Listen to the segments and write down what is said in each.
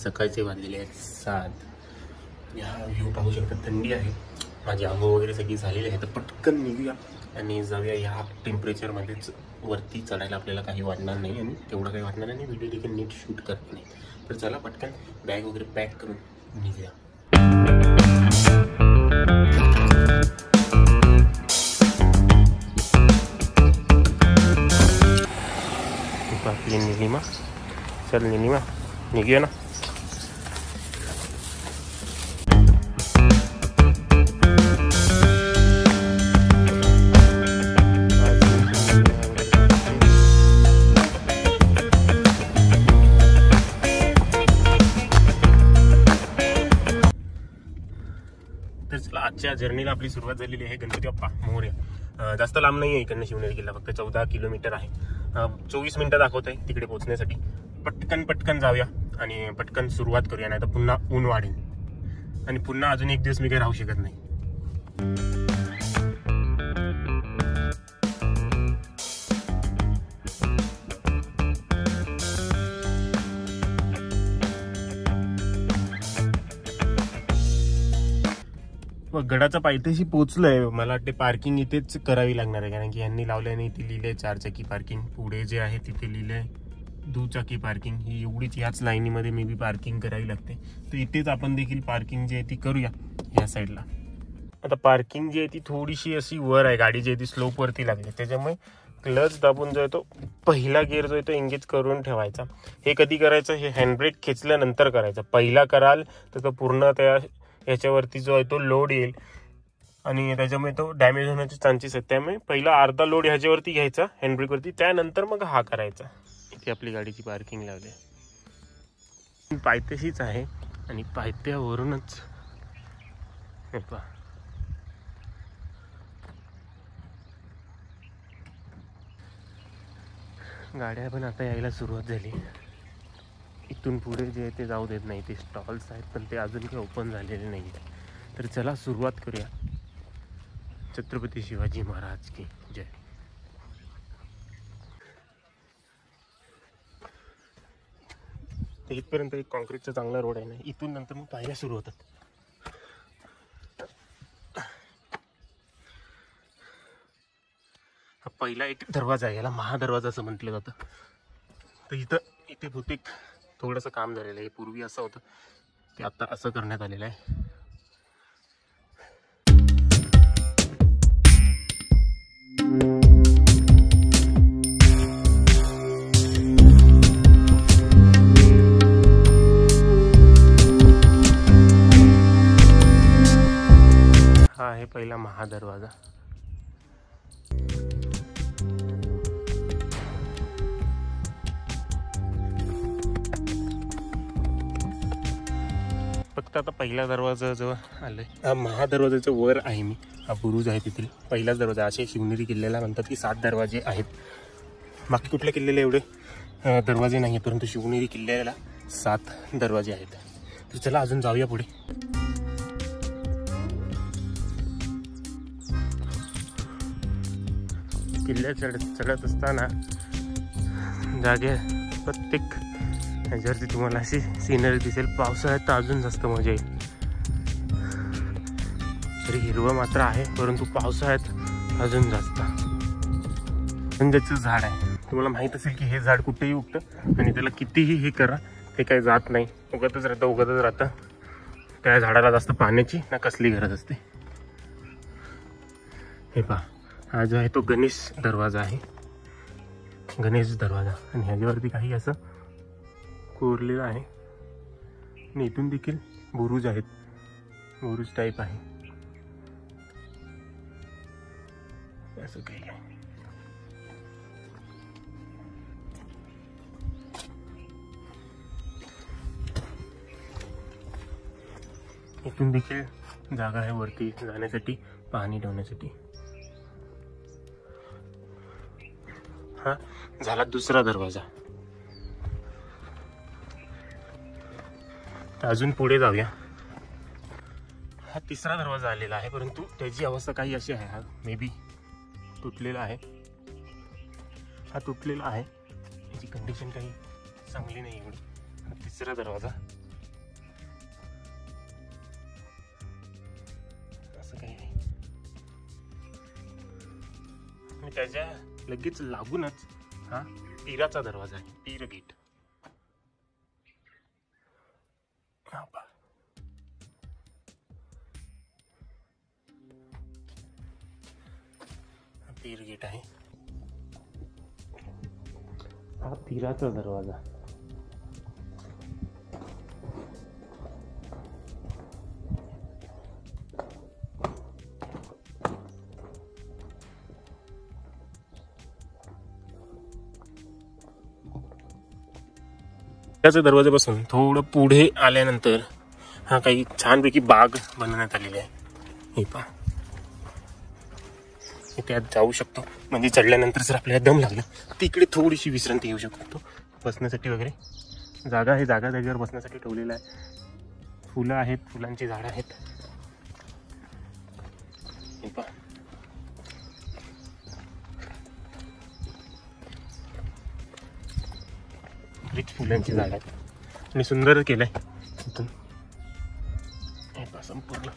सकाळचे वाजलेले आहेत 7. हा व्ह्यू पाहू शकता, थंडी आहे, माझी आंघोळ वगैरे सगळी झालेली आहे. तर पटकन निघूया आणि जाऊया. ह्या टेम्परेचरमध्येच वरती चढायला आपल्याला काही वाटणार नाही आणि तेवढं काही वाटणार नाही, व्हिडिओ देखील नीट शूट करत नाही. तर चला पटकन बॅग वगैरे पॅक करून निघूया. आपली निलिमा, चल निलिमा निघूया ना. तर चला, आजच्या जर्नीला आपली सुरुवात झालेली आहे. गणपती बाप्पा मोरया. जास्त लांब नाही आहे इकडनं शिवनेरी किल्ला, फक्त 14 किलोमीटर आहे. 24 मिनिटं दाखवत आहे तिकडे पोहोचण्यासाठी. पटकन जाऊया आणि पटकन सुरुवात करूया, नाही तर पुन्हा ऊन वाढेल आणि पुन्हा अजून एक दिवस मी काही राहू शकत नाही. गडाच्या पायथ्याशी पोहोचलोय. मला वाटते पार्किंग इथेच करावी लागणार आहे, कारण की यांनी लावल्याने इथे लिहिलंय 4 चाकी पार्किंग. पुढे जे आहे तिथे लिहिलंय 2 चाकी पार्किंग. ही एवढीच ह्याच लाईनीमध्ये मे बी पार्किंग करावी लागते. तर इथेच आपण देखील पार्किंग जी आहे ती करूया ह्या साईडला. आता पार्किंग जी आहे ती थोडीशी अशी वर आहे, गाडी जी आहे ती स्लोप वरती लागली, त्याच्यामुळे क्लच दाबून जो आहे तो पहिला गिअर जो आहे तो एंगेज करून ठेवायचा. हे कधी करायचं, हे हँडब्रेक खेचल्यानंतर करायचं. पहिला कराल तर तो पूर्ण त्या याच्यावरती जो आहे तो लोड येईल आणि त्याच्यामुळे तो डॅमेज होण्याचे चान्सेस आहेत. त्यामुळे पहिला अर्धा लोड ह्याच्यावरती घ्यायचा हँडब्रेकवरती, त्यानंतर मग हा करायचा. इथे आपली गाडीची पार्किंग लावली, पायथ्याशीच आहे आणि पायथ्यावरूनच हे पहा, गाड्या पण आता यायला सुरुवात झाली. इथून पुढे जे आहे ते जाऊ देत नाही. ते स्टॉल्स आहेत पण ते अजून काही ओपन झालेले नाही. तर चला सुरुवात करूया. छत्रपती शिवाजी महाराज की जय. इथपर्यंत एक कॉन्क्रीटचा चांगला रोड आहे ना, इथून नंतर मग पायऱ्या सुरू होतात. हा पहिला एक दरवाजा आहे, याला महादरवाजा असं म्हटलं जातं. तर इथे बहुतेक थोडंसं काम झालेलं आहे. पूर्वी असं होतं, ते आता असं करण्यात आलेलं आहे. हा आहे पहिला महादरवाजा. फक्त आता पहिला दरवाजा जो आलाय, हा महादरवाजाच्या वर आहे मी. हा बुरुज आहे तिथील पहिलाच दरवाजा. असे शिवनेरी किल्ल्याला म्हणतात की 7 दरवाजे आहेत. बाकी कुठल्या किल्ल्याला एवढे दरवाजे नाही आहेत, परंतु शिवनेरी किल्ल्याला 7 दरवाजे आहेत. तर चला अजून जाऊया पुढे. किल्ल्या चढत असताना जागे प्रत्येक ह्याच्यावरती तुम्हाला अशी सिनरी दिसेल. पावसाळ्यात तर अजून जास्त मजा येईल. तरी हिरवं मात्र आहे, परंतु पावसाळ्यात अजून जास्त. गंजाचं झाड आहे, तुम्हाला माहीत असेल की हे झाड कुठेही उगतं आणि त्याला कितीही हे करा ते काही जात नाही, उगतच राहतं. त्या झाडाला जास्त पाण्याची ना कसली गरज असते. हे पहा, हा जो आहे तो गणेश दरवाजा आहे. गणेश दरवाजा आणि ह्याच्यावरती काही असं कोरलेलं आहे. आणि इथून देखील बुरुज आहेत, बुरुज टाईप आहे असं काही आहे. इथून देखील जागा आहे वरती जाण्यासाठी, पाणी ठेवण्यासाठी. हा झाला दुसरा दरवाजा. तर अजून पुढे जाऊया. हा तिसरा दरवाजा आलेला आहे, परंतु त्याची अवस्था काही अशी आहे, हा मे बी तुटलेला आहे. हा तुटलेला आहे, याची कंडिशन काही चांगली नाही एवढी. हा तिसरा दरवाजा आणि त्याच्या लगेच लागूनच हा तीराचा दरवाजा आहे, तीर गेट. तीर गेट आहे, हा तीराचा दरवाजा. त्याच्या दरवाजापासून थोडं पुढे आल्यानंतर हा काही छानपैकी बाग बनवण्यात आलेली आहे. हे पहा, इथे आत जाऊ शकतो. म्हणजे चढल्यानंतर जर आपल्याला दम लागला तिकडे थोडीशी विश्रांती घेऊ शकतो. बसण्यासाठी वगैरे जागा आहे, जागा जागेवर बसण्यासाठी ठेवलेलं आहे. फुलं आहेत, फुलांची झाडं आहेत. हे पहा, बरीच फुलांची झाडं आहेत आणि सुंदर केलंय इथून. हे पहा, संपूर्ण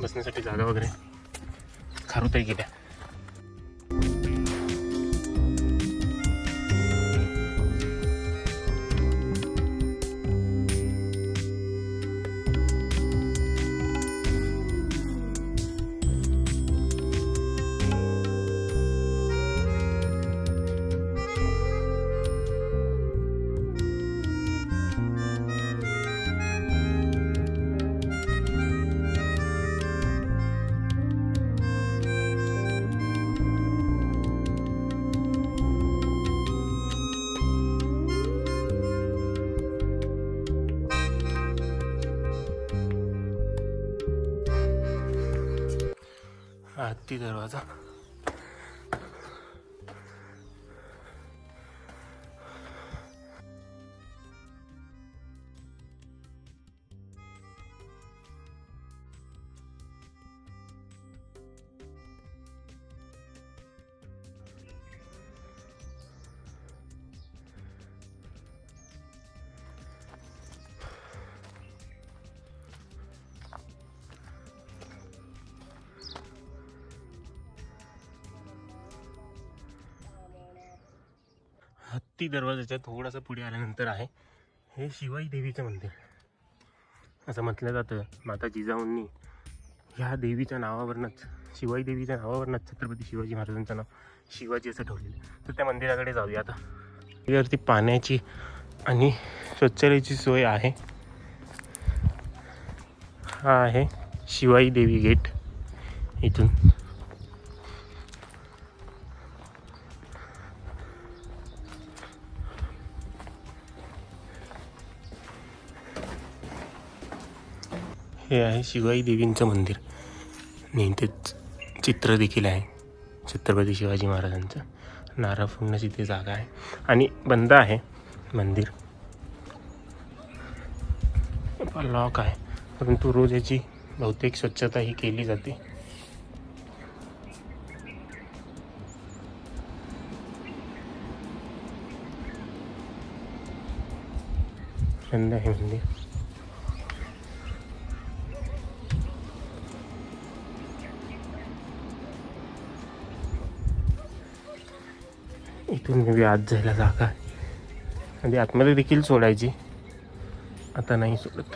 बसण्यासाठी जागा वगैरे खारुताई केल्या. हत्ती दरवाजा. हत्ती दरवाजाच्या थोडासा पुढे आल्यानंतर आहे हे शिवाई देवीचं मंदिर. असं म्हटलं जातं माता जिजाऊंनी ह्या देवीच्या नावावरनंच, शिवाई देवीच्या नावावरनंच छत्रपती शिवाजी महाराजांचं नाव शिवाजी असं ठेवलेलं. तर त्या मंदिराकडे जाऊया आता. यावरती पाण्याची आणि शौचालयाची सोय आहे. हा आहे शिवाई देवी गेट. इथून हे आहे शिवाई देवींचं मंदिर. नेमकेच चित्र देखील आहे छत्रपती शिवाजी महाराजांचं. नारळ फोडण्याची इथे जागा आहे आणि बंद आहे मंदिर. लॉक आहे, परंतु रोज याची बहुतेक स्वच्छता ही केली जाते. बंद आहे मंदिर. इथून मी आत जायला जागा आहे. आणि आतमध्ये देखील सोडायची, आता नाही सोडत.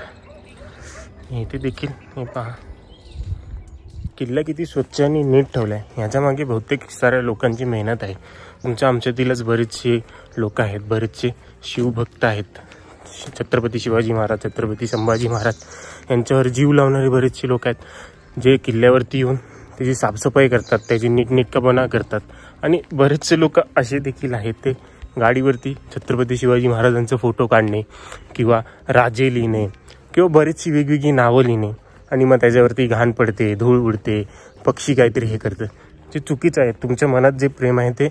इथे देखील हे पहा, किल्ला किती स्वच्छ आणि नीट ठेवला आहे. ह्याच्या मागे बहुतेक साऱ्या लोकांची मेहनत आहे. तुमच्या आमच्यातीलच बरेचसे लोक आहेत, बरेचसे शिवभक्त आहेत. छत्रपती शिवाजी महाराज, छत्रपती संभाजी महाराज यांच्यावर जीव लावणारे बरेचसे लोक आहेत, जे किल्ल्यावरती येऊन त्याची साफसफाई करतात, त्याची नीटनेटकेपणा करतात. आणि बरेचसे लोक असे देखील आहेत, ते गाडीवरती छत्रपती शिवाजी महाराजांचा फोटो काढणे किंवा राजे लिहिणे किंवा बरीचशी वेगवेगळी नावं लिहिणे आणि मग त्याच्यावरती घाण पडते, धूळ उडते, पक्षी काहीतरी हे करतं. ते चुकीचं आहे. तुमच्या मनात जे प्रेम आहे ते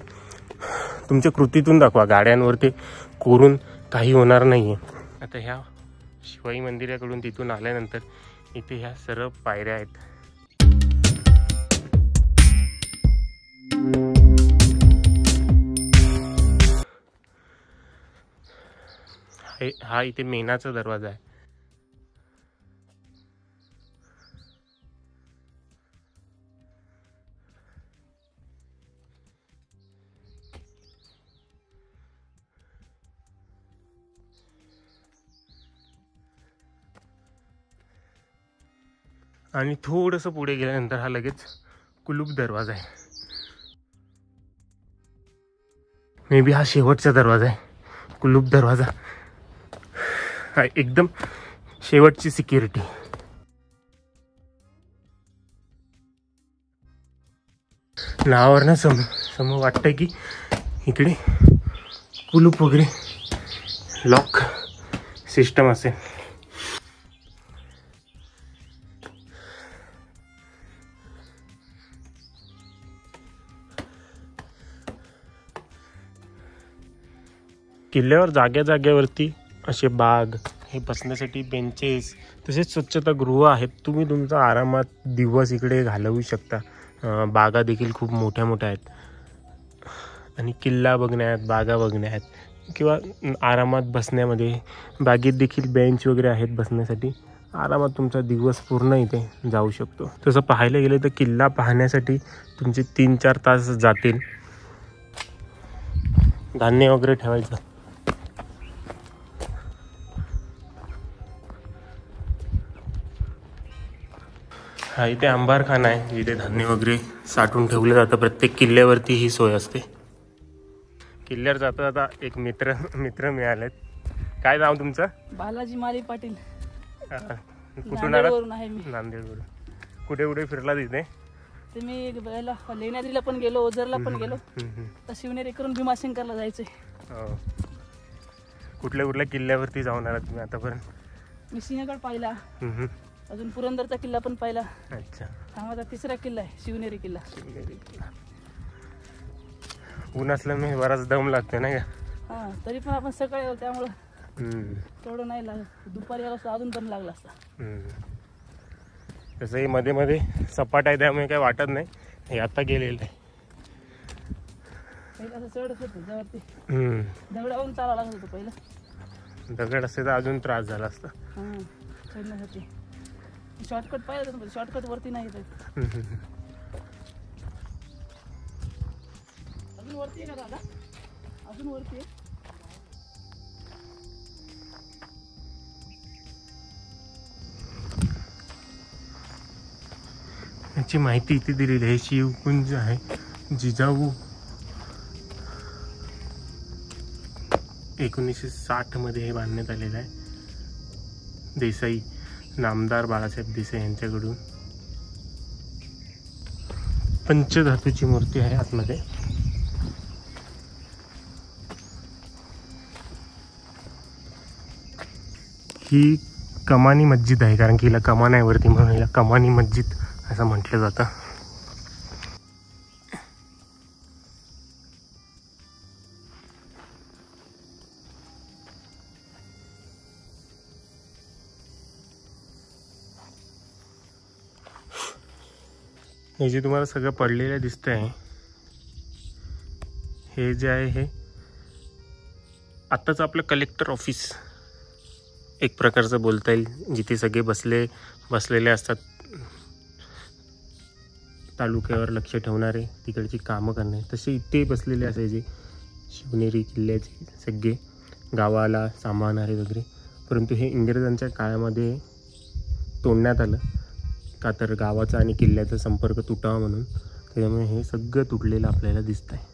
तुमच्या कृतीतून दाखवा. गाड्यांवर ते कोरून काही होणार नाही आहे. आता ह्या शिवाई मंदिराकडून तिथून आल्यानंतर इथे ह्या सर्व पायऱ्या आहेत. हा इथे मेणाचा दरवाजा आहे. आणि थोडंसं पुढे गेल्यानंतर हा लगेच कुलूप दरवाजा आहे. मे बी हा शेवटचा दरवाजा आहे, कुलूप दरवाजा. हा एकदम शेवटची सिक्युरिटी. नावावरनं समोर वाटतंय की इकडे कुलूप वगैरे लॉक सिस्टम असेल. किल्ल्यावर जाग्या जाग्यावरती असे बाग, हे बसण्यासाठी बेंचेस, तसेच स्वच्छतागृह आहेत. तुम्ही तुमचा आरामात दिवस इकडे घालवू शकता. बागा देखील खूप मोठ्या मोठ्या आहेत आणि किल्ला बघण्यात, बागा बघण्यात किंवा आरामात बसण्यामध्ये, बागेत देखील बेंच वगैरे आहेत बसण्यासाठी. आरामात तुमचा दिवस पूर्ण इथे जाऊ शकतो. तसं पाहायला गेलं तर किल्ला पाहण्यासाठी तुमचे 3-4 तास जातील. धान्य वगैरे ठेवायचं. हा इथे अंबारखाना आहे, जिथे धान्य वगैरे साठवून ठेवलं जातं. प्रत्येक किल्ल्यावरती ही सोय असते. किल्ल्यावर जाता जाता एक मित्र मिळालेत. काय नाव तुमचं? बालाजी माली पाटील. कुठून आलात? नांदेडवरून. कुठे कुठे फिरला तिथे? ते मी लेण्याद्रीला पण गेलो, ओझरला पण गेलो. तर शिवनेरी करून भीमाशंकरला जायचंय. कुठल्या कुठल्या किल्ल्यावरती जाऊन आलात तुम्ही आतापर्यंत? मी सिंहगड पाहिला, अजून पुरंदरचा किल्ला पण पाहिला. अच्छा. हा माझा 3रा किल्ला आहे, शिवनेरी किल्ला. ऊन असल्यामुळे बराच दम लागतो नाही का? हा, तरी पण आपण सकाळी आलो त्यामुळं तेवढं नाही लागलं. दुपारी आलो अजून दम लागला असता. तसंही मध्ये मध्ये सपाट आहे त्यामुळे काही वाटत नाही. हे आता गेलेलं आहे. असं चढत होतं जवळती, दगडावरून चालावं लागत होतं पहिलं. दगड असते तर अजून त्रास झाला असता. चढण्यासाठी शॉर्टकट पाहिजे होतं, शॉर्टकट वरती नाही येत. अजून वरती आहे का दादा? अजून वरती आहे. याची माहिती इथे दिलेली आहे. शिवकुंज आहे, जिजाऊ 1960 मध्ये हे बांधण्यात आलेलं आहे. देसाई, नामदार बाळासाहेब देसाई यांच्याकडून. पंचधातूची मूर्ती आहे आतमध्ये. ही कमानी मस्जिद आहे, कारण की हिला कमान आहे वरती, म्हणून हिला कमानी मस्जिद असं म्हटलं जातं. हे जे तुम्हाला सगळं पडलेलं दिसतंय, हे जे आहे हे आत्ताच आपलं कलेक्टर ऑफिस एक प्रकारचं बोलता येईल, जिथे सगळे बसलेले असतात. तालुक्यावर लक्ष ठेवणारे, तिकडची कामं करणे, तसे इथे बसलेले असायचे शिवनेरी किल्ल्याचे सगळे गावाला सांभाळणारे वगैरे. परंतु हे इंग्रजांच्या काळामध्ये तोडण्यात आलं, का तर गावाचा आणि किल्ल्याचा संपर्क तुटावा म्हणून. त्यामुळे हे सगळं तुटलेलं आपल्याला दिसत आहे.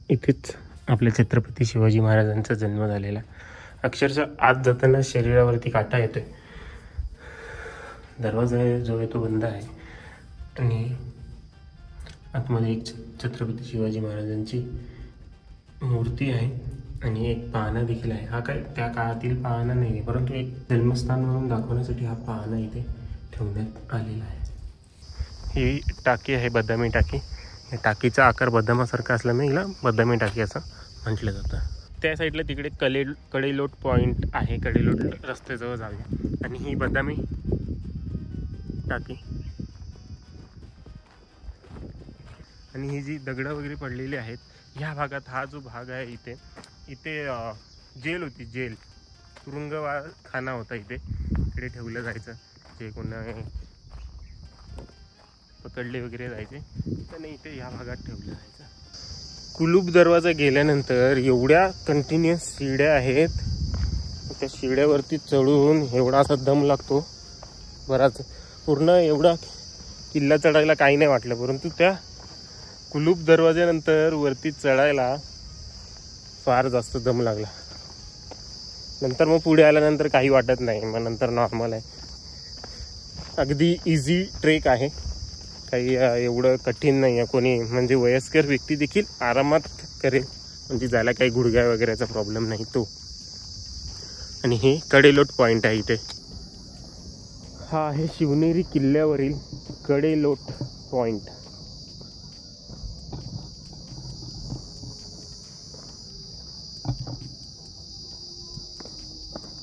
इथेच आपल्या छत्रपती शिवाजी महाराजांचा जन्म झालेला. अक्षरशः आत जाताना शरीरावरती काटा येतोय. दरवाजा जो आहे तो बंद आहे आणि आतमध्ये एक छत्रपती शिवाजी महाराजांची मूर्ती आहे आणि एक पाळणा देखील आहे. हा काय त्या काळातील पाळणा नाही आहे, परंतु एक जन्मस्थान म्हणून दाखवण्यासाठी हा पाळणा इथे ठेवण्यात आलेला आहे. ही टाकी आहे, बदामी टाकी. या टाकीचा आकार बदामासारखा असल्यामुळे हिला बदामी टाकी असं म्हटलं जातं. त्या साईडला तिकडे कडेलोट पॉईंट आहे, कडेलोट रस्त्याजवळ जाऊया. आणि ही बदामी टाकी. आणि ही जी दगडं वगैरे पडलेली आहेत ह्या भागात, हा जो भाग आहे इथे जेल होती, जेल तुरुंगखाना होता इकडे ठेवलं जायचं. जे कोण पकडले वगैरे जायचे त्याने इथे ह्या भागात ठेवलं जायचं. कुलूप दरवाजा गेल्यानंतर एवढ्या कंटिन्युअस शिड्या आहेत, त्या शिड्यावरती चढून एवढा असा दम लागतो बराच. पूर्ण एवढा किल्ला चढायला काही नाही वाटलं, परंतु त्या कुलूप दरवाज्यानंतर वरती चढायला फार जास्त दम लागला. नंतर मग पुढे आल्यानंतर काही वाटत नाही, मग नंतर नॉर्मल आहे. अगदी इझी ट्रेक आहे, काही एवढं कठीण नाही आहे. कोणी म्हणजे वयस्कर व्यक्ती देखील आरामात करेल, म्हणजे ज्याला काही गुडघ्या वगैरेचा प्रॉब्लेम नाही तो. आणि हे कडेलोट पॉईंट आहे इथे. हा आहे शिवनेरी किल्ल्यावरील कडेलोट पॉईंट.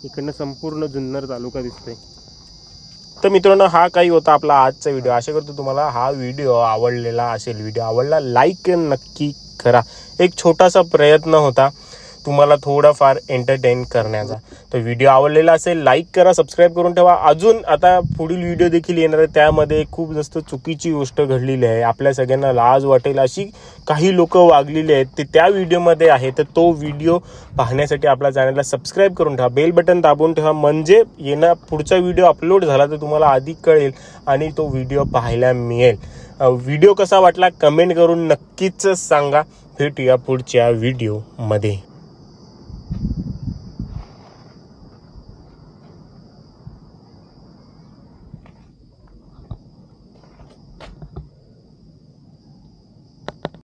इकडनं संपूर्ण जुन्नर तालुका दिसतोय. तर मित्रांनो, हा काही होता आपला आजचा व्हिडिओ. आशा करतो तुम्हाला हा व्हिडिओ आवडलेला असेल. व्हिडिओ आवडला लाईक नक्की करा. एक छोटासा प्रयत्न होता तुम्हाला थोडाफार एंटरटेन करण्याचा. तर व्हिडिओ आवडलेला असेल लाईक करा, सबस्क्राईब करून ठेवा. अजून आता पुढील व्हिडिओ देखील येणार आहे, त्यामध्ये खूप जास्त चुकीची गोष्ट घडलेली आहे, आपल्या सगळ्यांना लाज वाटेल अशी काही लोक वागलेली आहेत, ते त्या व्हिडिओमध्ये आहे. तर तो व्हिडिओ पाहण्यासाठी आपल्या चॅनलला सबस्क्राईब करून ठेवा, बेल बटन दाबून ठेवा, म्हणजे पुढचा व्हिडिओ अपलोड झाला तर तुम्हाला आधी कळेल आणि तो व्हिडिओ पाहायला मिळेल. व्हिडिओ कसा वाटला कमेंट करून नक्कीच सांगा. भेटूया पुढच्या व्हिडिओमध्ये.